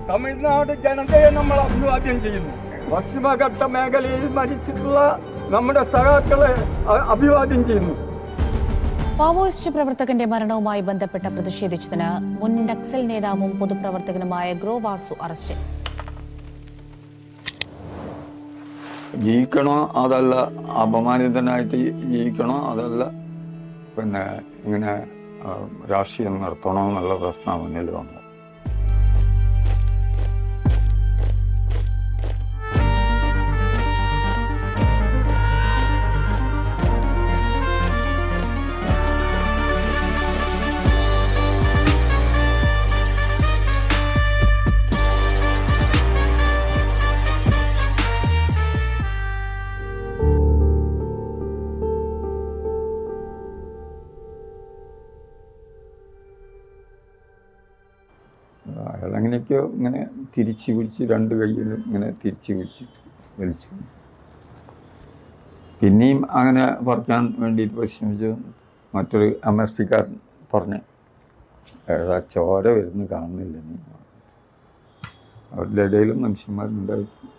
തമിഴ്നാട് ജനതയെ നമ്മൾ അഭിവാദ്യം ചെയ്യുന്നു. പശ്ചിമഘട്ട മേഖലയിൽ മരിച്ചിട്ടുള്ള നമ്മുടെ സഖാക്കളെ അഭിവാദ്യം ചെയ്യുന്നു. മാവോയിസ്റ്റ് പ്രവർത്തകന്റെ മരണവുമായി ബന്ധപ്പെട്ട് പ്രതിഷേധിച്ചതിന് മുൻ നക്സൽ നേതാവും പൊതുപ്രവർത്തകനുമായ ഗ്രോ വാസു അറസ്റ്റിൽ. ജീവിക്കണോ അതല്ല അപമാനിതനായിട്ട് ജീവിക്കണോ അതല്ല പിന്നെ ഇങ്ങനെ രാഷ്ട്രീയം നടത്തണോ എന്നുള്ള പ്രശ്നം മുന്നിൽ വന്നു. അയാളെങ്ങനെയൊക്കെയോ ഇങ്ങനെ തിരിച്ചു പിടിച്ച് രണ്ട് കൈയിലും ഇങ്ങനെ തിരിച്ചു പിടിച്ചിട്ട് വലിച്ചു. പിന്നെയും അങ്ങനെ പറിക്കാൻ വേണ്ടിയിട്ട് പരിശ്രമിച്ചു. മറ്റൊരു MSP-കാരൻ പറഞ്ഞ് ഏതാ ചോര വരുന്ന കാണുന്നില്ല. അവരുടെ ഇടയിലും മനുഷ്യന്മാരുണ്ടായിരുന്നു.